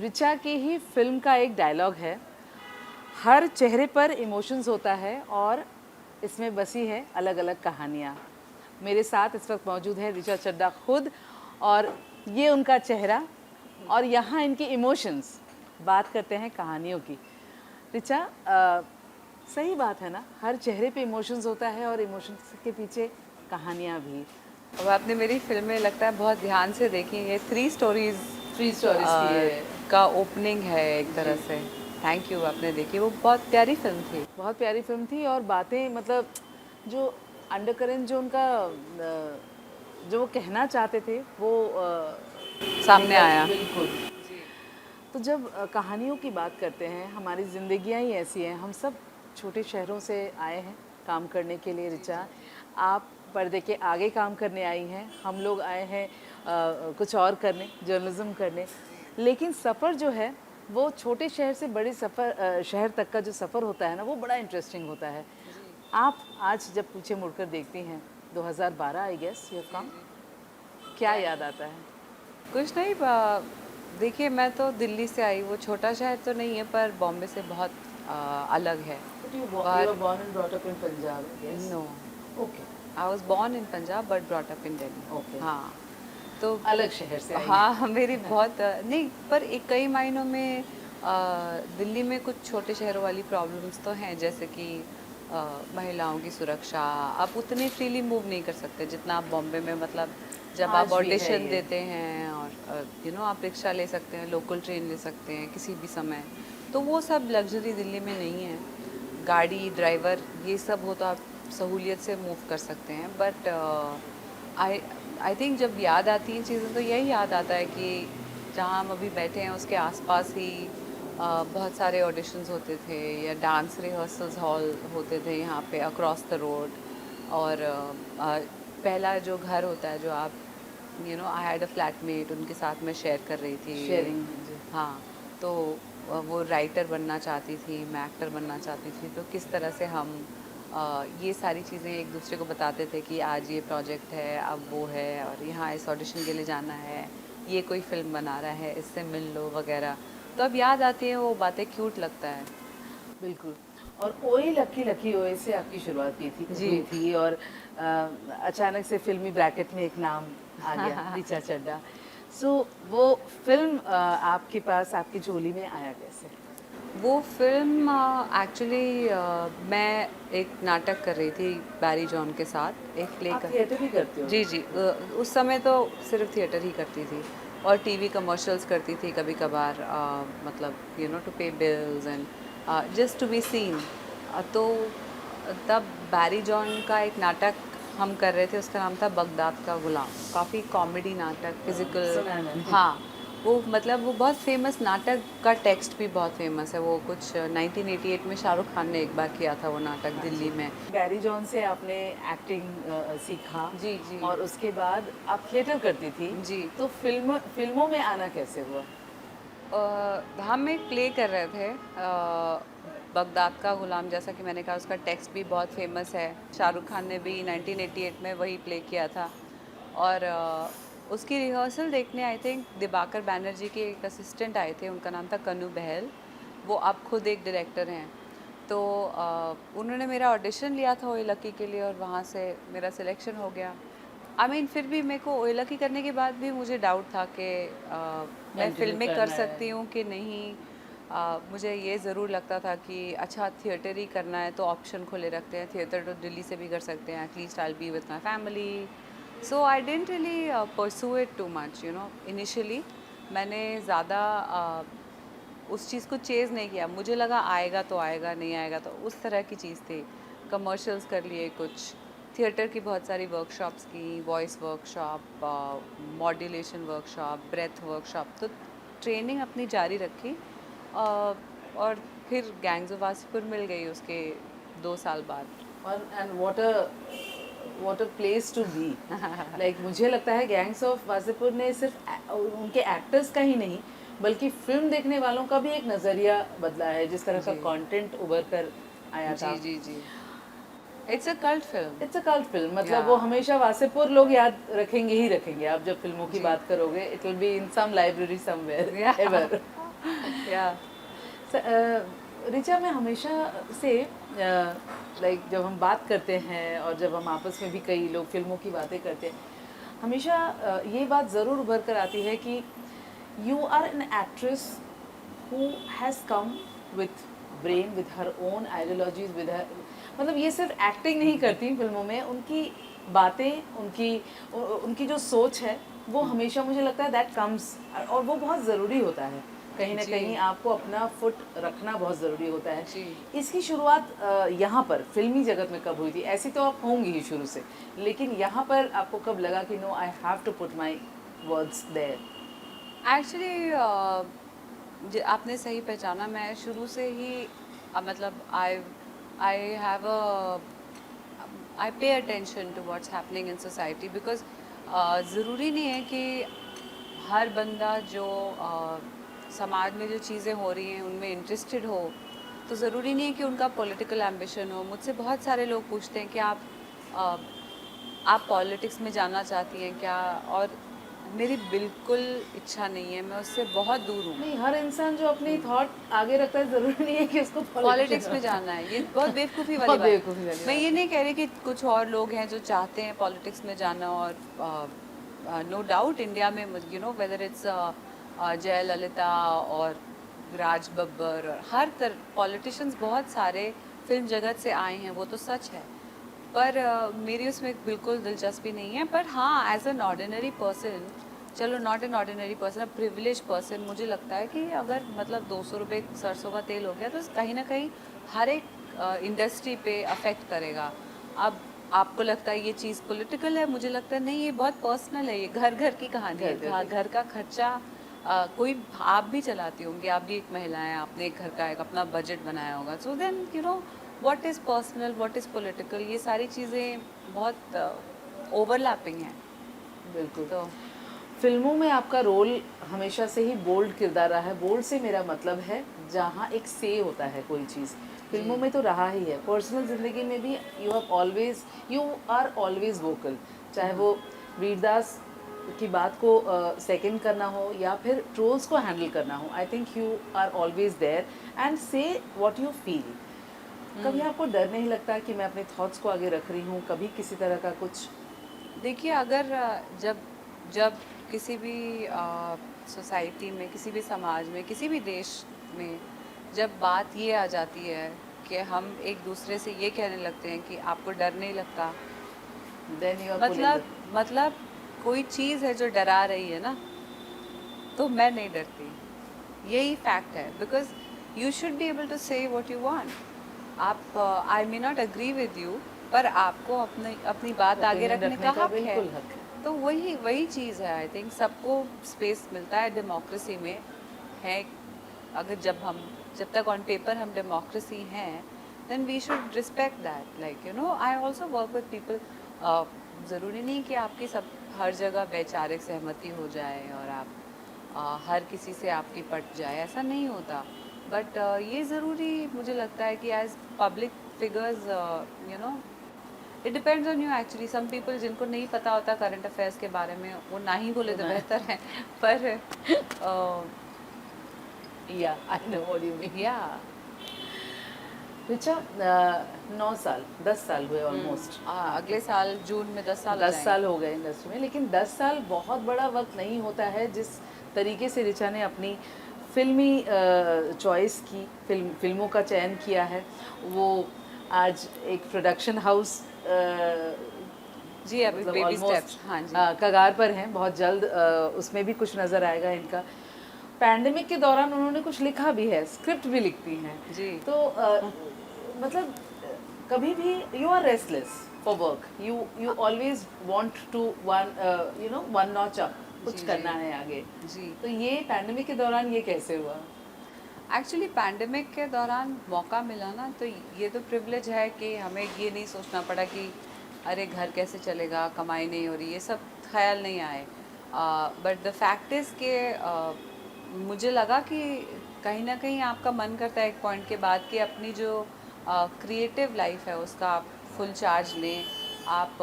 ऋचा की ही फिल्म का एक डायलॉग है, हर चेहरे पर इमोशंस होता है और इसमें बसी है अलग अलग कहानियाँ। मेरे साथ इस वक्त मौजूद है ऋचा चड्ढा खुद, और ये उनका चेहरा और यहाँ इनकी इमोशंस। बात करते हैं कहानियों की। ऋचा, सही बात है ना, हर चेहरे पे इमोशंस होता है और इमोशंस के पीछे कहानियाँ भी। अब आपने मेरी फिल्म में लगता है बहुत ध्यान से देखी है। थ्री स्टोरीज की है का ओपनिंग है एक तरह से। थैंक यू, आपने देखी। वो बहुत प्यारी फिल्म थी। बहुत प्यारी फिल्म थी और बातें, मतलब जो अंडरकरेंट जो उनका जो वो कहना चाहते थे वो सामने आया। बिल्कुल। तो जब कहानियों की बात करते हैं, हमारी ज़िंदगियाँ ही ऐसी हैं। हम सब छोटे शहरों से आए हैं काम करने के लिए। ऋचा, आप पर्दे के आगे काम करने आई हैं, हम लोग आए हैं कुछ और करने, जर्नलिज्म करने। लेकिन सफ़र जो है वो छोटे शहर से बड़े शहर तक का जो सफ़र होता है ना, वो बड़ा इंटरेस्टिंग होता है। आप आज जब पीछे मुड़कर देखती हैं, 2012 आई गेस ये काम, क्या याद आता है? कुछ नहीं, देखिए मैं तो दिल्ली से आई। वो छोटा शहर तो नहीं है पर बॉम्बे से बहुत अलग है। You were born and brought up in Punjab, I guess. No, Okay. I was born in Punjab but brought up in Delhi. Okay. हाँ, तो अलग शहर से आई हाँ मेरी बहुत नहीं, पर एक कई मायनों में दिल्ली में कुछ छोटे शहरों वाली प्रॉब्लम्स तो हैं, जैसे कि महिलाओं की सुरक्षा। आप उतने फ्रीली मूव नहीं कर सकते जितना आप बॉम्बे में, मतलब जब आज आप भी है ऑडिशन ये। देते हैं और आप रिक्शा ले सकते हैं, लोकल ट्रेन ले सकते हैं किसी भी समय। तो वो सब लग्जरी दिल्ली में नहीं है। गाड़ी, ड्राइवर, ये सब हो तो आप सहूलियत से मूव कर सकते हैं। बट आई आई थिंक जब याद आती हैं चीज़ें तो यही याद आता है कि जहाँ हम अभी बैठे हैं उसके आसपास ही बहुत सारे ऑडिशंस होते थे या डांस रिहर्सल्स हॉल होते थे यहाँ पे अक्रॉस द रोड। और पहला जो घर होता है जो आप आई हैड अ फ्लैटमेट, उनके साथ मैं शेयर कर रही थी। शेयरिंग। हाँ, तो वो राइटर बनना चाहती थी, मैं एक्टर बनना चाहती थी। तो किस तरह से हम ये सारी चीज़ें एक दूसरे को बताते थे कि आज ये प्रोजेक्ट है, अब वो है, और यहाँ इस ऑडिशन के लिए जाना है, ये कोई फिल्म बना रहा है, इससे मिल लो वगैरह। तो अब याद आती है वो बातें, क्यूट लगता है। बिल्कुल। और ओए लकी लकी ओए से आपकी शुरुआत की थी जी। हुई थी, और अचानक से फिल्मी ब्रैकेट में एक नाम आ गया, ऋचा चड्ढा। सो वो फिल्म आपके पास, आपकी झोली में आया कैसे? वो फिल्म एक्चुअली मैं एक नाटक कर रही थी बैरी जॉन के साथ, एक प्ले आप का। थिएटर भी करते हो? जी जी, उस समय तो सिर्फ थिएटर ही करती थी और टीवी कमर्शियल्स करती थी कभी कभार, मतलब to pay bills and just to be seen. तो तब बैरी जॉन का एक नाटक हम कर रहे थे, उसका नाम था बगदाद का गुलाम। काफ़ी कॉमेडी नाटक, फिजिकल। सुना है मैंने। हाँ, वो मतलब वो बहुत फेमस नाटक का टेक्स्ट भी बहुत फेमस है। वो कुछ 1988 में शाहरुख खान ने एक बार किया था वो नाटक दिल्ली में। बैरी जॉन से आपने एक्टिंग सीखा। जी जी और उसके बाद आप थिएटर करती थी। जी। तो फिल्मों में आना कैसे हुआ? हम एक प्ले कर रहे थे, बगदाद का गुलाम। जैसा कि मैंने कहा, उसका टेक्स्ट भी बहुत फेमस है। शाहरुख खान ने भी 1988 में वही प्ले किया था। और उसकी रिहर्सल देखने आई थिंक दिबाकर बैनर्जी के एक असिस्टेंट आए थे, उनका नाम था कन्नू बहल। वो अब खुद एक डायरेक्टर हैं। तो उन्होंने मेरा ऑडिशन लिया था ओए लकी के लिए और वहाँ से मेरा सिलेक्शन हो गया। फिर भी मेरे को ओए लकी करने के बाद भी मुझे डाउट था कि मैं कंटिन्यू फिल्में कर करना है। सकती हूँ कि नहीं। मुझे ये ज़रूर लगता था कि अच्छा थिएटर ही करना है तो ऑप्शन खुले रखते हैं, थिएटर तो दिल्ली से भी कर सकते हैं, at least I be with my family. So I didn't really pursue it too much initially. मैंने ज़्यादा उस चीज़ को चेज़ नहीं किया। मुझे लगा आएगा तो आएगा, नहीं आएगा तो, उस तरह की चीज़ थी। कमर्शियल्स कर लिए कुछ, थिएटर की बहुत सारी वर्कशॉप्स की, voice workshop, modulation workshop, breath workshop. तो ट्रेनिंग अपनी जारी रखी। और फिर गैंग्स ऑफ वासेपुर मिल गई उसके 2 साल बाद। और and what a place to be. Like मुझे लगता है गैंग्स ऑफ वासेपुर ने सिर्फ उनके एक्टर्स का ही नहीं, बल्कि फिल्म देखने वालों का भी एक नज़रिया बदला है, जिस तरह का जी कंटेंट उभर कर आया था। जी जी जी। It's a cult film. It's a cult film, या मतलब वो हमेशा वासेपुर लोग याद रखेंगे ही रखेंगे। आप जब फिल्मों की जी बात करोगे, it will be in some library somewhere या एवर। या रिचा, मैं हमेशा से लाइक जब हम बात करते हैं और जब हम आपस में भी कई लोग फिल्मों की बातें करते हैं, हमेशा ये बात ज़रूर उभर कर आती है कि you are an actress who has come with brain, with her own ideologies, with her, मतलब ये सिर्फ एक्टिंग नहीं करती फिल्मों में, उनकी बातें, उनकी जो सोच है वो हमेशा मुझे लगता है दैट कम्स, और वो बहुत ज़रूरी होता है। कहीं ना जी। कहीं आपको अपना फुट रखना बहुत ज़रूरी होता है। जी। इसकी शुरुआत यहाँ पर फिल्मी जगत में कब हुई थी? ऐसी तो आप होंगी ही शुरू से, लेकिन यहाँ पर आपको कब लगा कि no, I have to put my words there? Actually आपने सही पहचाना, मैं शुरू से ही मतलब आई I have a eye pay attention to what's happening in society, because ज़रूरी नहीं है कि हर बंदा जो समाज में जो चीज़ें हो रही हैं उनमें इंटरेस्टेड हो, तो ज़रूरी नहीं है कि उनका पॉलिटिकल एम्बिशन हो। मुझसे बहुत सारे लोग पूछते हैं कि अ, आप पॉलिटिक्स में जाना चाहती हैं क्या, और मेरी बिल्कुल इच्छा नहीं है, मैं उससे बहुत दूर हूँ। नहीं, हर इंसान जो अपनी थॉट आगे रखता है, ज़रूरी नहीं है कि उसको पॉलिटिक्स में पॉलिटिशियन जाना है, ये बहुत बेवकूफ़ी वाली बहुत बात। बेवकूफ़ी वाली मैं बात ये है। नहीं कह रही कि कुछ और लोग हैं जो चाहते हैं पॉलिटिक्स में जाना, और नो डाउट इंडिया में you know whether it's Jayalalithaa और राज बब्बर और हर तरह पॉलिटिशियंस बहुत सारे फिल्म जगत से आए हैं, वो तो सच है। पर मेरी उसमें बिल्कुल दिलचस्पी नहीं है। पर हाँ, एज एन ऑर्डिनरी पर्सन, चलो not an ordinary person, a privilege person, मुझे लगता है कि अगर मतलब 200 रुपये सरसों का तेल हो गया तो कहीं ना कहीं हर एक इंडस्ट्री पे अफेक्ट करेगा। अब आपको लगता है ये चीज़ पॉलिटिकल है, मुझे लगता है नहीं, ये बहुत पर्सनल है, ये घर घर की कहानी है। घर घर घर का खर्चा कोई आप भी चलाती होंगी, आप भी एक महिला हैं, आपने एक घर का एक अपना बजट बनाया होगा। So then you know what is personal, what is political, ये सारी चीज़ें बहुत ओवरलैपिंग हैं। बिल्कुल। तो फिल्मों में आपका रोल हमेशा से ही बोल्ड किरदार रहा है। बोल्ड से मेरा मतलब है जहाँ एक से होता है कोई चीज़, फिल्मों जी। में तो रहा ही है। पर्सनल ज़िंदगी में भी यू आर ऑलवेज वोकल, चाहे वो वीरदास की बात को सेकंड करना हो या फिर ट्रोल्स को हैंडल करना हो। I think you are always there and say what you feel. कभी आपको डर नहीं लगता कि मैं अपने थॉट्स को आगे रख रही हूँ, कभी किसी तरह का कुछ? देखिए, अगर जब जब किसी भी सोसाइटी में, किसी भी समाज में, किसी भी देश में जब बात ये आ जाती है कि हम एक दूसरे से ये कहने लगते हैं कि आपको डर नहीं लगता, देन यू आर पुलिंग मतलब मतलब कोई चीज़ है जो डरा रही है ना, तो मैं नहीं डरती। यही फैक्ट है, because you should be able to say what you want. आप I may not agree with you, पर आपको अपनी अपनी बात आगे ओपिनियन रखने रखने का का हक है। बिल्कुल हक है। तो वही वही चीज़ है, आई थिंक सबको स्पेस मिलता है डेमोक्रेसी में है। अगर जब तक ऑन पेपर हम डेमोक्रेसी हैं, then we should respect that. Like you know, I also work with people. ज़रूरी नहीं कि आपकी सब हर जगह वैचारिक सहमति हो जाए और आप हर किसी से आपकी पट जाए, ऐसा नहीं होता। बट ये ज़रूरी मुझे लगता है कि as public figures, you know, it depends on you actually. Some people जिनको नहीं पता होता करंट अफेयर्स के बारे में, वो ना ही बोले तो बेहतर है। पर या I know what you mean. या रिचा, 9 साल 10 साल हुए ऑलमोस्ट। अगले साल जून में 10 साल हो 10 जाएंगे। साल हो गए इंडस्ट्री में, लेकिन 10 साल बहुत बड़ा वक्त नहीं होता है। जिस तरीके से रिचा ने अपनी फिल्मी चॉइस की, फिल्मों का चयन किया है, वो आज एक प्रोडक्शन हाउस जी, अभी मतलब बेबी ऑलमोस्ट स्टेप्स, हाँ जी। कगार पर हैं। बहुत जल्द उसमें भी कुछ नज़र आएगा इनका। पैंडेमिक के दौरान उन्होंने कुछ लिखा भी है, स्क्रिप्ट भी लिखती हैं। जी। तो मतलब कभी भी you are restless for work, you always want to one you know one notch up, कुछ जी। करना जी। है आगे। जी। तो ये पैंडेमिक के दौरान ये कैसे हुआ? एक्चुअली पैंडेमिक के दौरान मौका मिला ना, तो ये तो प्रिविलेज है कि हमें ये नहीं सोचना पड़ा कि अरे घर कैसे चलेगा, कमाई नहीं हो रही, ये सब ख्याल नहीं आए। बट द फैक्ट इज़ कि मुझे लगा कि कहीं ना कहीं आपका मन करता है एक पॉइंट के बाद कि अपनी जो क्रिएटिव लाइफ है उसका आप फुल चार्ज लें। आप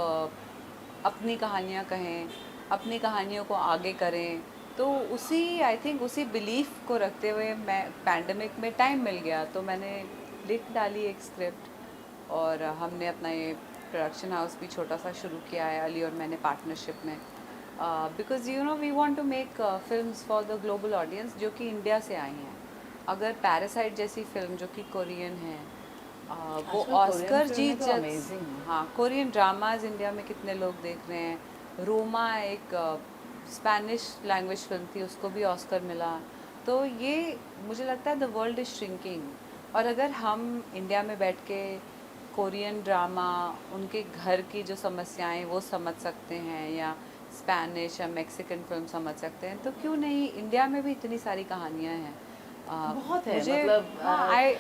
अपनी कहानियाँ कहें, अपनी कहानियों को आगे करें, तो उसी आई थिंक उसी बिलीफ को रखते हुए मैं पैंडमिक में टाइम मिल गया तो मैंने लिख डाली एक स्क्रिप्ट और हमने अपना ये प्रोडक्शन हाउस भी छोटा सा शुरू किया है अली और मैंने पार्टनरशिप में because you know we want to make films for the global audience जो कि इंडिया से आई हैं। अगर पैरासाइट जैसी फिल्म जो कि कोरियन है वो आजकल ऑस्कर कोरियन जीत फिल्में तो amazing हैं। हाँ कोरियन ड्रामाज इंडिया में कितने लोग देख रहे हैं। रोमा एक स्पेनिश लैंग्वेज फिल्म थी उसको भी ऑस्कर मिला। तो ये मुझे लगता है द वर्ल्ड इज श्रिंकिंग और अगर हम इंडिया में बैठ के कोरियन ड्रामा उनके घर की जो समस्याएं वो समझ सकते हैं या स्पेनिश या मैक्सिकन फिल्म समझ सकते हैं तो क्यों नहीं इंडिया में भी इतनी सारी कहानियां हैं। बहुत है मुझे मतलब आई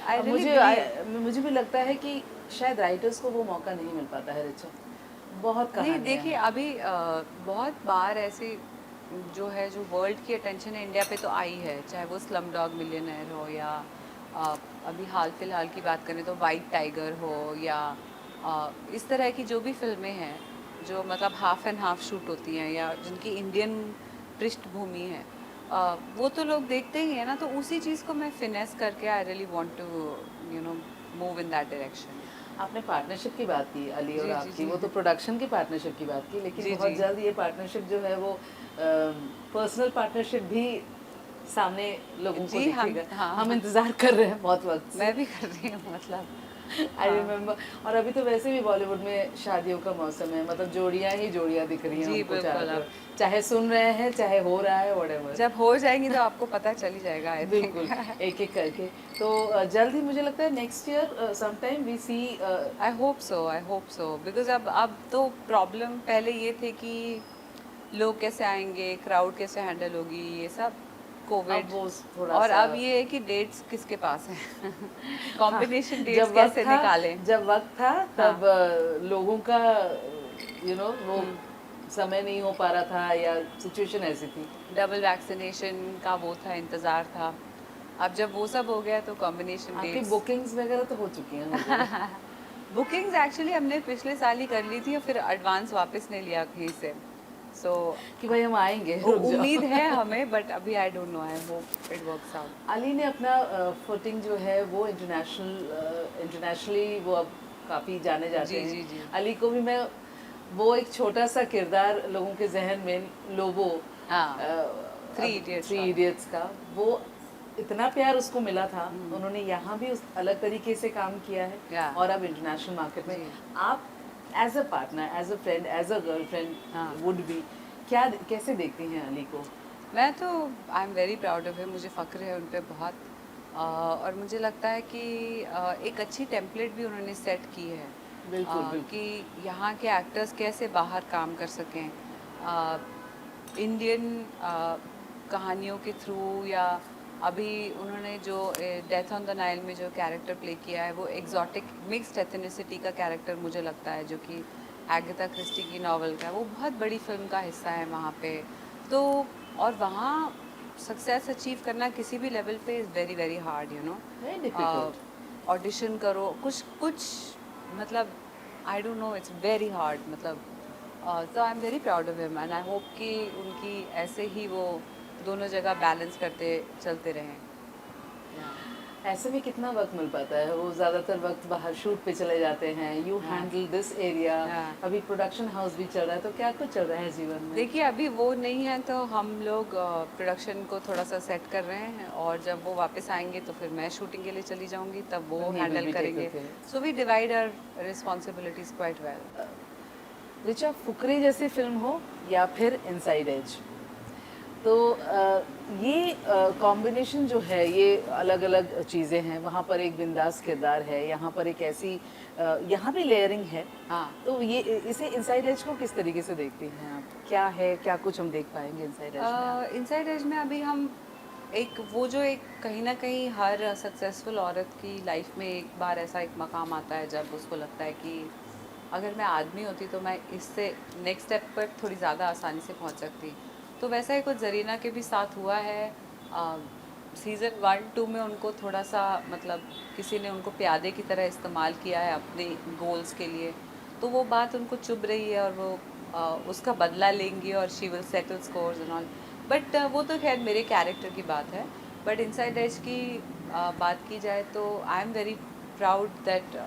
मुझे भी लगता है कि शायद राइटर्स को वो मौका नहीं मिल पाता है रिचा। बहुत नहीं कहानियां देखिए हैं। अभी बहुत बार ऐसी जो है जो वर्ल्ड की अटेंशन है इंडिया पे तो आई है चाहे वो स्लम डॉग मिलियनेयर हो या अभी हाल फिलहाल की बात करें तो वाइट टाइगर हो या इस तरह की जो भी फिल्में हैं जो मतलब हाफ एंड हाफ शूट होती हैं या जिनकी इंडियन पृष्ठभूमि है वो तो लोग देखते ही हैं ना। तो उसी चीज़ को मैं फिनेस करके I really want to you know move in that direction. आपने पार्टनरशिप की बात की अली और जी, जी, आपकी, जी। वो तो प्रोडक्शन की पार्टनरशिप की बात की, लेकिन जी, बहुत जी। जल्द ये पार्टनरशिप जो है वो पर्सनल पार्टनरशिप भी सामने लोगों को जी हम दिखेगा। हाँ हम हाँ इंतजार कर रहे हैं बहुत वक्त से। मैं भी कर रही हूँ मतलब आई रिमेम्बर। और अभी तो वैसे भी बॉलीवुड में शादियों का मौसम है, मतलब जोड़ियां ही जोड़ियां दिख रही हैं जी हमको चारों बिल्कुल अब तरफ, चाहे सुन रहे हैं चाहे हो रहा है व्हाटएवर। जब हो जाएंगी तो आपको पता चल ही जाएगा आई थिंक। बिल्कुल, एक एक करके। तो जल्द ही मुझे लगता है next year sometime we see. I hope so because अब तो प्रॉब्लम पहले ये थे कि लोग कैसे आएंगे क्राउड कैसे हैंडल होगी ये सब अब कोविड वो थोड़ा और सा अब ये है कि डेट्स किसके पास हैं हाँ, कॉम्बिनेशन डेट्स कैसे निकालें। जब वक्त था तब लोगों का वो हम्म, समय नहीं हो पा रहा था या सिचुएशन ऐसी थी। डबल वैक्सीनेशन का वो था इंतज़ार था। अब जब वो सब हो गया तो कॉम्बिनेशन आपकी डेट्स बुकिंग्स वगैरह तो हो चुकी हैं मुझे। बुकिंग्स एक्चुअली हमने पिछले साल ही कर ली थी और फिर एडवांस वापस नहीं लिया कहीं से। सो कि भाई हम आएंगे, रुक उम्मीद जाओ। है हमें बट अभी I don't know I hope it works out. Ali ने अपना फुटिंग जो है वो इंटरनेशनली वो अब काफ़ी जाने जाते जी हैं। जी जी अली को भी मैं वो एक छोटा सा किरदार लोगों के जहन में, लोबो हाँ थ्री इडियट्स थ्री इडियट्स का, वो इतना प्यार उसको मिला था। उन्होंने यहाँ भी उस अलग तरीके से काम किया है Yeah. और अब इंटरनेशनल मार्केट में जी। आप as a partner, as a friend, as a girlfriend हाँ। वुड बी, क्या कैसे देखती हैं अली को? मैं तो I am very proud of him मुझे फ़ख्र है उन पे बहुत और मुझे लगता है कि एक अच्छी टेम्पलेट भी उन्होंने सेट की है बिल्कुल बिल्कुल। कि यहाँ के एक्टर्स कैसे बाहर काम कर सकें इंडियन कहानियों के थ्रू या अभी उन्होंने जो डेथ ऑन द नाइल में जो कैरेक्टर प्ले किया है वो एग्जॉटिक मिक्स्ड एथनिसिटी का कैरेक्टर मुझे लगता है जो कि एगाथा क्रिस्टी की नॉवल का है वो बहुत बड़ी फिल्म का हिस्सा है वहाँ पे। तो और वहाँ सक्सेस अचीव करना किसी भी लेवल पे is very very hard you know. Very difficult. Audition करो कुछ कुछ मतलब I don't know it's very hard मतलब तो I am very proud of him and I hope कि उनकी ऐसे ही वो दोनों जगह बैलेंस करते चलते रहें। ऐसे में कितना वक्त मिल पाता है? वो ज़्यादातर वक्त बाहर शूट पे चले जाते हैं। यू हैंडल दिस एरिया, हाँ। अभी प्रोडक्शन हाउस भी चल रहा है, तो क्या कुछ चल रहा है जीवन में? देखिए अभी वो नहीं है तो हम लोग प्रोडक्शन को थोड़ा सा सेट कर रहे हैं और जब वो वापस आएंगे तो फिर मैं शूटिंग के लिए चली जाऊंगी तब वो He will handle be taken करेंगे। care. So we divide our responsibilities quite well. Richa, Fukrey जैसी फिल्म हो या फिर इनसाइड एज, तो ये कॉम्बिनेशन जो है, ये अलग अलग चीज़ें हैं। वहाँ पर एक बिंदास किरदार है, यहाँ पर एक ऐसी यहाँ भी लेयरिंग है। हाँ तो ये इसे इनसाइड एज को किस तरीके से देखती हैं आप? क्या है, क्या कुछ हम देख पाएंगे इनसाइड एज में? इनसाइड एज में अभी हम एक वो जो एक कहीं ना कहीं हर सक्सेसफुल औरत की लाइफ में एक बार ऐसा एक मकाम आता है जब उसको लगता है कि अगर मैं आदमी होती तो मैं इससे नेक्स्ट स्टेप पर थोड़ी ज़्यादा आसानी से पहुंच सकती। तो वैसा ही कुछ जरीना के भी साथ हुआ है। सीज़न 1-2 में उनको थोड़ा सा मतलब किसी ने उनको प्यादे की तरह इस्तेमाल किया है अपने गोल्स के लिए तो वो बात उनको चुभ रही है और वो उसका बदला लेंगी और she will settle scores and all. But वो तो खैर मेरे कैरेक्टर की बात है। बट इनसाइड एज की बात की जाए तो I am very proud that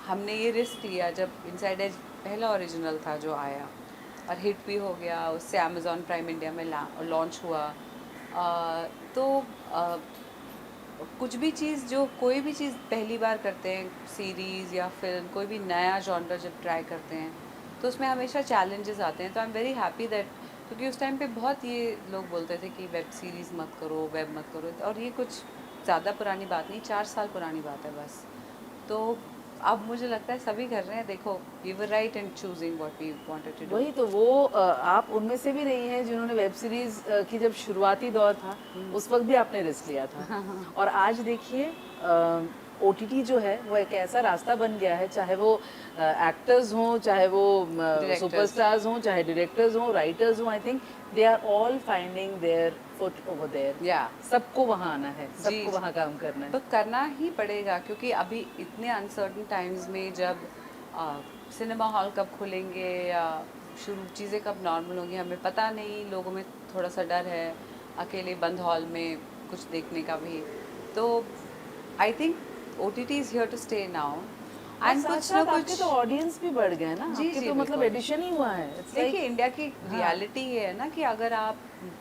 हमने ये रिस्क लिया जब इनसाइड एज पहला ओरिजिनल था जो आया और हिट भी हो गया, उससे अमेज़ॉन प्राइम इंडिया में लॉन्च हुआ। तो अ, कुछ भी चीज़ जो कोई भी चीज़ पहली बार करते हैं, सीरीज़ या फिल्म, कोई भी नया जॉनर जब ट्राई करते हैं तो उसमें हमेशा चैलेंजेस आते हैं। तो I am very happy that, क्योंकि उस टाइम पे बहुत ये लोग बोलते थे कि वेब सीरीज़ मत करो, वेब मत करो, और ये कुछ ज़्यादा पुरानी बात नहीं, 4 साल पुरानी बात है बस। तो अब मुझे लगता है सभी कर रहे हैं। देखो, we were right in choosing what we wanted to do. वही तो वो आप उनमें से भी रही हैं जिन्होंने वेब सीरीज की जब शुरुआती दौर था उस वक्त भी आपने रिस्क लिया था। और आज देखिए ओटीटी जो है वो एक ऐसा रास्ता बन गया है, चाहे वो एक्टर्स हों, चाहे वो डायरेक्टर्स। सुपरस्टार्स हों, चाहे डायरेक्टर्स हों, राइटर्स हों, I think they are all finding their foot over there. या सबको वहाँ आना है, जी, सबको वहाँ काम करना है। तो करना ही पड़ेगा, क्योंकि अभी इतने अनसर्टन टाइम्स में जब सिनेमा हॉल कब खुलेंगे या शुरू चीज़ें कब नॉर्मल होंगी हमें पता नहीं। लोगों में थोड़ा सा डर है अकेले बंद हॉल में कुछ देखने का भी। तो I think O T T is here to stay now. और एंड साथ कुछ ना साथ आपके कुछ। तो ऑडियंस भी बढ़ गए ना, जी आपके जी तो मतलब बिल्कुल। एडिशन ही हुआ है। इट्स देखिए, लाइक इंडिया की हाँ, रियलिटी ये है ना कि अगर आप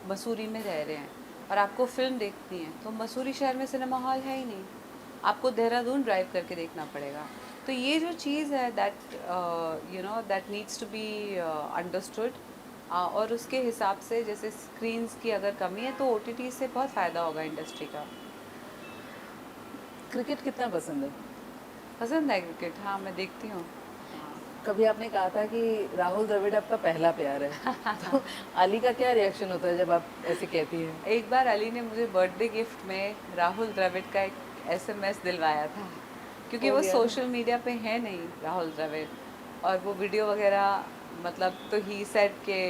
मसूरी में रह रहे हैं और आपको फिल्म देखनी है तो मसूरी शहर में सिनेमा हॉल है ही नहीं, आपको देहरादून ड्राइव करके देखना पड़ेगा। तो ये जो चीज़ है that that needs to be understood. और उसके हिसाब से जैसे स्क्रीन्स की अगर कमी है तो ओटीटी से बहुत फ़ायदा होगा इंडस्ट्री का। क्रिकेट कितना पसंद है? पसंद है क्रिकेट, हाँ मैं देखती हूँ। कभी आपने कहा था कि राहुल द्रविड़ आपका पहला प्यार है, तो अली का क्या रिएक्शन होता है जब आप ऐसे कहती हैं? एक बार अली ने मुझे बर्थडे गिफ्ट में राहुल द्रविड़ का एक एसएमएस दिलवाया था, क्योंकि हो वो गया ना? सोशल मीडिया पे है नहीं राहुल द्रविड़, और वो वीडियो वगैरह मतलब तो ही सेड के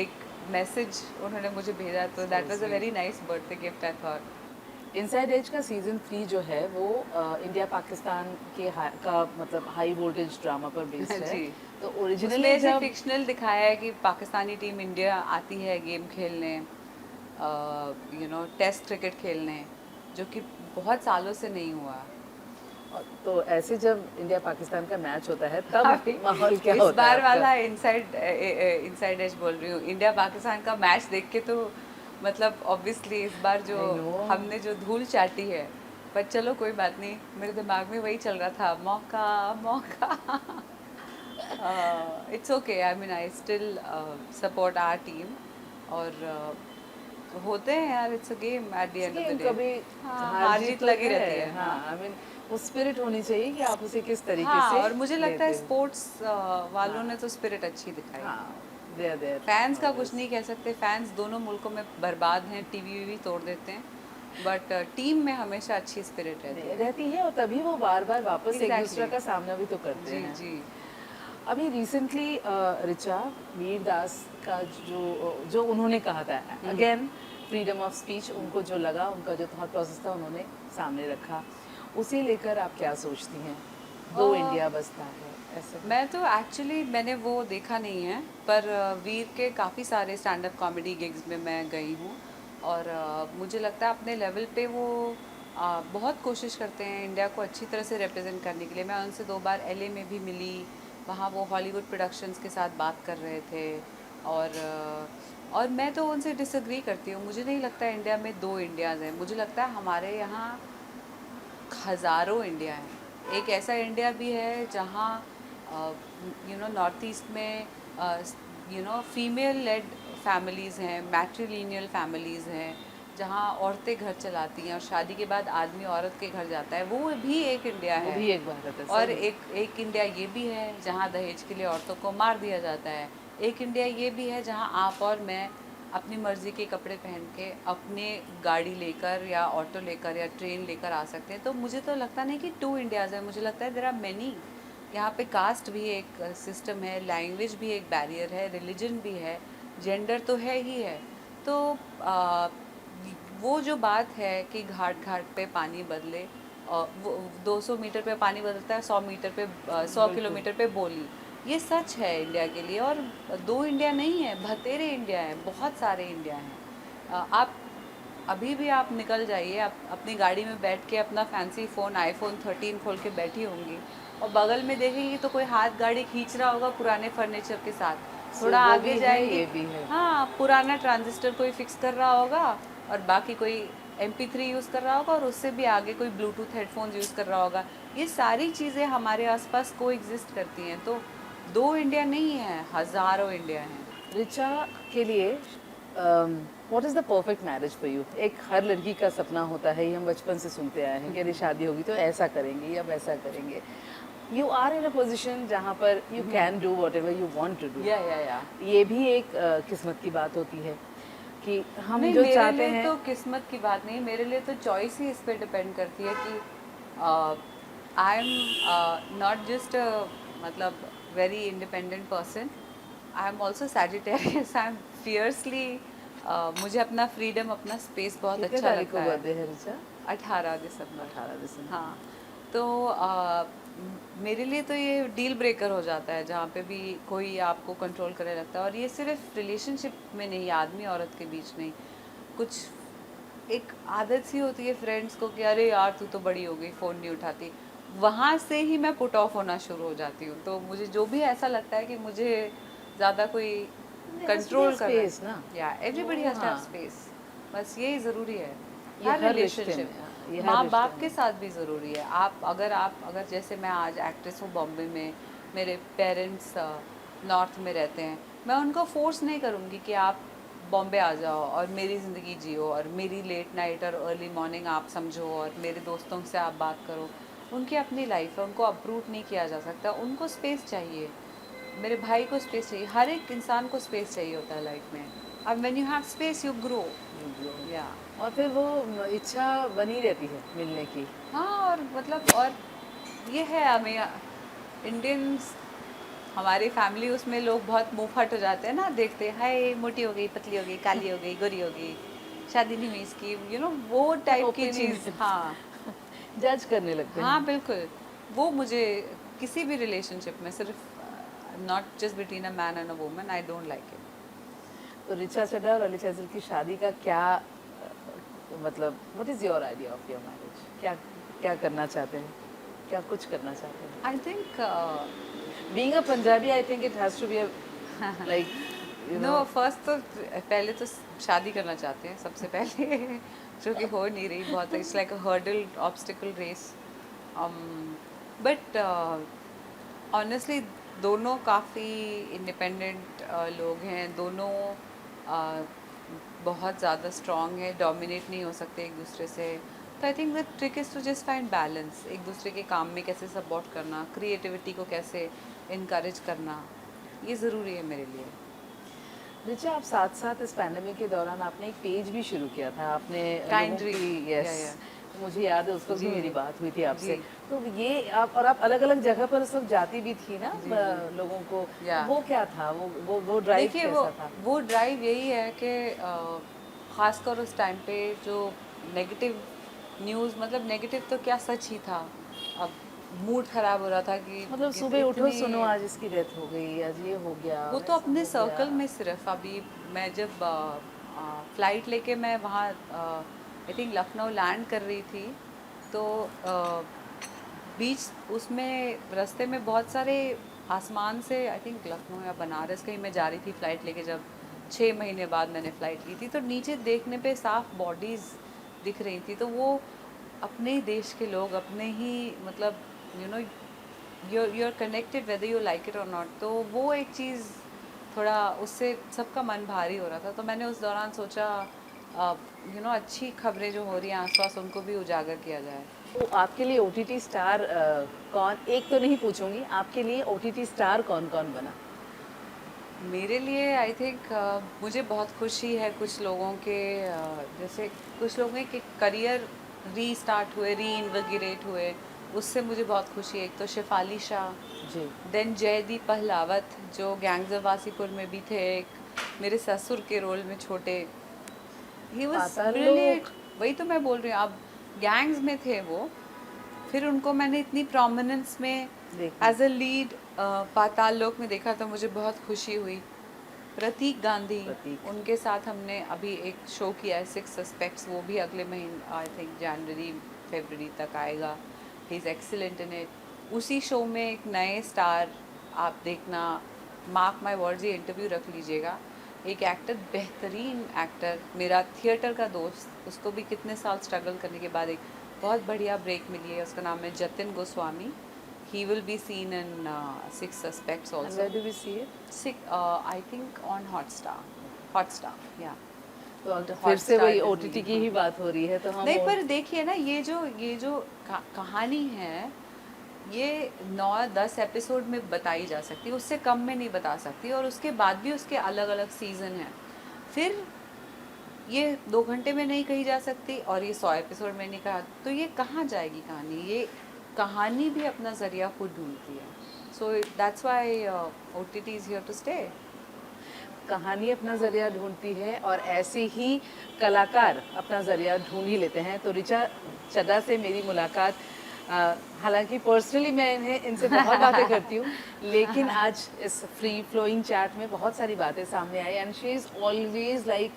एक मैसेज उन्होंने मुझे भेजा, तो So that was a sweet. Very nice birthday gift I thought. Inside edge का सीजन 3 जो है वो इंडिया पाकिस्तान के का मतलब हाई वोल्टेज ड्रामा पर बेस्ड है। जी, तो उसमें ओरिजिनली ऐसे जब फिक्शनल दिखाया है कि पाकिस्तानी टीम इंडिया आती है गेम खेलने, टेस्ट क्रिकेट खेलने, जो कि बहुत सालों से नहीं हुआ। तो ऐसे जब इंडिया पाकिस्तान का मैच होता है तब अभी माहौल क्या इस होता है बार आपका? वाला इनसाइड एज बोल रही हूँ, इंडिया पाकिस्तान का मैच देख के तो मतलब ऑब्वियसली इस बार जो आई नो। हमने जो धूल चाटी है, पर चलो कोई बात नहीं, मेरे दिमाग में वही चल रहा था, मौका मौका। It's okay, I mean I still support our team. और होते हैं यार, it's a game at the end of the game day. कभी हाँ, हार हार जीत जीत तो लगी रहती है, है, हाँ, हाँ। आई मीन वो स्पिरिट होनी चाहिए कि आप उसे किस तरीके हाँ, से और मुझे लगता है लेते हो। स्पोर्ट्स वालों ने हाँ तो स्पिरिट अच्छी दिखाई। हाँ, देयर देयर फैंस का कुछ ऑलवेज। नहीं कह सकते, फैंस दोनों मुल्कों में बर्बाद हैं, टीवी भी तोड़ देते हैं, बट टीम में हमेशा अच्छी स्पिरिट रहती है। रहती है और तभी वो बार बार वापस एक दूसरे एग्जैक्टली का सामना भी तो करते जी हैं। जी। अभी रिसेंटली ऋचा वीर दास का जो उन्होंने कहा था, अगेन फ्रीडम ऑफ स्पीच, उनको जो लगा, उनका जो थॉट प्रोसेस था उन्होंने सामने रखा, उसे लेकर आप क्या सोचती हैं? दो इंडिया बसता है ऐसे। मैं तो एक्चुअली मैंने वो देखा नहीं है, पर वीर के काफ़ी सारे स्टैंड अप कॉमेडी गिग्स में मैं गई हूँ। और मुझे लगता है अपने लेवल पे वो बहुत कोशिश करते हैं इंडिया को अच्छी तरह से रिप्रेजेंट करने के लिए। मैं उनसे 2 बार एलए में भी मिली, वहाँ वो हॉलीवुड प्रोडक्शंस के साथ बात कर रहे थे। और मैं तो उनसे डिसएग्री करती हूँ, मुझे नहीं लगता इंडिया में 2 इंडियाज़ हैं। मुझे लगता है हमारे यहाँ हज़ारों इंडिया हैं। एक ऐसा इंडिया भी है जहाँ नॉर्थ ईस्ट में फीमेल लेड फैमिलीज़ हैं, मैट्रिलिनियल फैमिलीज़ हैं, जहाँ औरतें घर चलाती हैं और शादी के बाद आदमी औरत के घर जाता है, वो भी एक इंडिया वो है। भी एक भारत है, और सही। एक एक इंडिया ये भी है जहाँ दहेज के लिए औरतों को मार दिया जाता है। एक इंडिया ये भी है जहाँ आप और मैं अपनी मर्ज़ी के कपड़े पहन के अपने गाड़ी लेकर या ऑटो लेकर या ट्रेन लेकर आ सकते हैं। तो मुझे तो लगता नहीं कि 2 इंडियाज़ है, मुझे लगता है देयर आर मैनी। यहाँ पे कास्ट भी एक सिस्टम है, लैंग्वेज भी एक बैरियर है, रिलीजन भी है, जेंडर तो है ही है। तो आ, वो जो बात है कि घाट घाट पे पानी बदले, वो 200 मीटर पे पानी बदलता है, 100 मीटर पे 100 बिल्कुल। किलोमीटर पे बोली। ये सच है इंडिया के लिए। और दो इंडिया नहीं है, बतेरे इंडिया है, बहुत सारे इंडिया हैं। आप अभी भी आप निकल जाइए, आप अपनी गाड़ी में बैठ के अपना फैंसी फ़ोन आईफोन 13 खोल के बैठी होंगी और बगल में देखेंगी तो कोई हाथ गाड़ी खींच रहा होगा पुराने फर्नीचर के साथ। सो थोड़ा वो आगे भी है, जाएंगी, ये भी है। हाँ, पुराना ट्रांजिस्टर कोई फिक्स कर रहा होगा और बाकी कोई MP3 यूज़ कर रहा होगा और उससे भी आगे कोई ब्लूटूथ हेडफोन्स यूज़ कर रहा होगा। ये सारी चीज़ें हमारे आसपास को एग्जिस्ट करती हैं। तो दो इंडिया नहीं है, हज़ारों इंडिया हैं। रिचा के लिए what is the perfect marriage for you? एक हर लड़की का सपना होता है, ये हम बचपन से सुनते आए हैं कि अरे शादी होगी तो ऐसा करेंगे या वैसा करेंगे। You are in a position जहाँ पर you can do whatever you want to do. या ये भी एक किस्मत की बात होती है कि हम नहीं, जो मेरे चाहते लिए हैं। तो किस्मत की बात नहीं, मेरे लिए तो चॉइस ही इस पे डिपेंड करती है कि आई एम नॉट जस्ट मतलब very independent person, I am also Sagittarius, I am fiercely, मुझे अपना फ्रीडम, अपना स्पेस बहुत कितने अच्छा तारीख को लगता है। बर्थडे है रिचा? 18 दिसंबर। 18 दिसंबर। हाँ, तो मेरे लिए तो ये डील ब्रेकर हो जाता है जहाँ पे भी कोई आपको कंट्रोल करने लगता है। और ये सिर्फ रिलेशनशिप में नहीं, आदमी औरत के बीच नहीं, कुछ एक आदत सी होती है फ्रेंड्स को कि अरे यार तू तो बड़ी हो गई, फ़ोन नहीं उठाती। वहाँ से ही मैं पुट ऑफ होना शुरू हो जाती हूँ। तो मुझे जो भी ऐसा लगता है कि मुझे ज़्यादा कोई कंट्रोल कर रहा स्पेस ना, है, या एवरीबडी हैज़ टू हैव हाँ, स्पेस, बस यही ज़रूरी है। ये हर हर रिश्ते रिलेशनशिप, में, हाँ, ये हर माँ रिश्ते बाप के में। साथ भी ज़रूरी है। आप अगर जैसे मैं आज एक्ट्रेस हूँ बॉम्बे में, मेरे पेरेंट्स नॉर्थ में रहते हैं, मैं उनको फोर्स नहीं करूँगी कि आप बॉम्बे आ जाओ और मेरी ज़िंदगी जियो और मेरी लेट नाइट और अर्ली मॉर्निंग आप समझो और मेरे दोस्तों से आप बात करो। उनकी अपनी लाइफ है, उनको अप्रूव नहीं किया जा सकता, उनको स्पेस चाहिए। मेरे भाई को स्पेस चाहिए, हर एक इंसान को स्पेस चाहिए होता है लाइफ में। अब when you have space you grow. या और फिर वो इच्छा बनी रहती है मिलने की। हाँ, और मतलब और ये है हमें इंडियंस, हमारी फैमिली उसमें लोग बहुत मुंह फट हो जाते हैं ना, देखते हैं हाय मोटी हो गई, पतली हो गई, काली हो गई, गोरी हो गई, शादी नहीं हुई इसकी, वो टाइप की चीज़। ओपिनियन हाँ, जज करने लगते हाँ हैं। बिल्कुल। वो मुझे किसी भी रिलेशनशिप में सिर्फ, not just between a man and a woman, I don't like it. तो रिचा चड्ढा और अली फैजल की शादी का क्या मतलब what is your idea of your marriage? क्या क्या करना चाहते हैं, क्या कुछ करना चाहते हैं? I think being a Punjabi I think it has to be like you know. No, first तो पहले तो शादी करना चाहते हैं सबसे पहले जो कि हो नहीं रही, बहुत it's like a hurdle obstacle race. But honestly दोनों काफ़ी इंडिपेंडेंट लोग हैं, दोनों uh, बहुत ज़्यादा स्ट्रॉन्ग है, डोमिनेट नहीं हो सकते एक दूसरे से। तो I think the trick is to just find balance, एक दूसरे के काम में कैसे सपोर्ट करना, क्रिएटिविटी को कैसे इनकरेज करना, ये ज़रूरी है मेरे लिए। रिचा, आप साथ साथ इस पैंडेमिक के दौरान आपने एक पेज भी शुरू किया था, आपने लोगों काइंडली, की, या यस, मुझे याद है उस वक्त भी जी मेरी बात हुई थी आपसे। जी तो ये आप और आप अलग अलग जगह पर उस वक्त जाती भी थी ना जी जी, लोगों को। या वो क्या था, वो ड्राइव देखिए कैसा था? वो ड्राइव यही है कि ख़ासकर उस टाइम पे जो नेगेटिव न्यूज़, मतलब नेगेटिव तो क्या, सच ही था। अब मूड ख़राब हो रहा था कि मतलब सुबह उठो इतनी, सुनो आज इसकी डेथ हो गई, आज ये हो गया, वो तो वैसा अपने हो गया। सर्कल में सिर्फ। अभी मैं जब फ़्लाइट लेके मैं वहाँ आई थिंक लखनऊ लैंड कर रही थी, तो बीच उसमें रास्ते में बहुत सारे, आसमान से आई थिंक लखनऊ या बनारस कहीं मैं जा रही थी फ़्लाइट लेके, जब 6 महीने बाद मैंने फ़्लाइट ली थी, तो नीचे देखने पे साफ बॉडीज़ दिख रही थी। तो वो अपने ही देश के लोग, अपने ही, मतलब you know, you are connected whether you like it और नॉट। तो वो एक चीज़ थोड़ा, उससे सबका मन भारी हो रहा था। तो मैंने उस दौरान सोचा अच्छी खबरें जो हो रही हैं आसपास उनको भी उजागर किया जाए। तो आपके लिए ओटीटी स्टार कौन, एक तो नहीं पूछूंगी, आपके लिए ओटीटी स्टार कौन कौन बना? मेरे लिए आई थिंक मुझे बहुत खुशी है कुछ लोगों के, जैसे कुछ लोगों के करियर रीस्टार्ट हुए, री इन्विगोरेट हुए, उससे मुझे बहुत खुशी है। एक तो शेफाली शाह, जी। देन जयदीप पहलावत जो गैंग्स ऑफ वासीपुर में भी थे, एक मेरे ससुर के रोल में छोटे, ही वाज पाताल ब्रिलियंट। लोक। वही तो मैं बोल रही हूँ, अब गैंग्स में थे वो, फिर उनको मैंने इतनी प्रोमिनेंस में देखा। एज अ लीड पाताल लोक में देखा तो मुझे बहुत खुशी हुई। प्रतीक गांधी, प्रतीक। उनके साथ हमने अभी एक शो किया है 6 सस्पेक्ट्स, वो भी अगले महीने आई थिंक जनवरी फरवरी तक आएगा। He is excellent in it. उसी शो में एक नए स्टार आप देखना, मार्क माय वर्ड्स, ये इंटरव्यू रख लीजिएगा। एक एक्टर, बेहतरीन एक्टर, मेरा थिएटर का दोस्त, उसको भी कितने साल स्ट्रगल करने के बाद एक बहुत बढ़िया ब्रेक मिली है। उसका नाम है Jatin Goswami. He will be seen in 6 Suspects And also. where do we see it? I think on Hotstar. Hotstar, yeah. तो The फिर से Hotstar वही Disney. OTT की ही बात हो रही है, तो हम नहीं, पर देखिए ना, ये जो कहानी है, ये 9-10 एपिसोड में बताई जा सकती है, उससे कम में नहीं बता सकती, और उसके बाद भी उसके अलग अलग सीजन हैं। फिर ये 2 घंटे में नहीं कही जा सकती और ये 100 एपिसोड में नहीं कहा, तो ये कहाँ जाएगी कहानी? ये कहानी भी अपना ज़रिया खुद ढूंढती है। So that's why OTT is here to stay. कहानी अपना ज़रिया ढूंढती है और ऐसे ही कलाकार अपना ज़रिया ढूंढ ही लेते हैं। तो ऋचा चड्ढा से मेरी मुलाकात, हालांकि पर्सनली मैं इनसे बहुत बातें करती हूँ, लेकिन आज इस फ्री फ्लोइंग चैट में बहुत सारी बातें सामने आई and she is always like,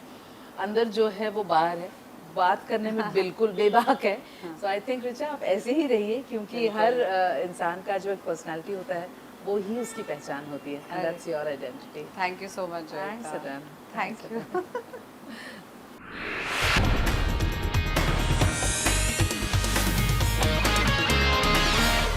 अंदर जो है वो बाहर है, बात करने में बिल्कुल बेबाक है। सो आई थिंक ऋचा आप ऐसे ही रहिए, क्योंकि हर इंसान का जो एक पर्सनालिटी होता है वो ही उसकी पहचान होती है, and that's your identity. Thank you so much. Thanks, Sadan. Thank you.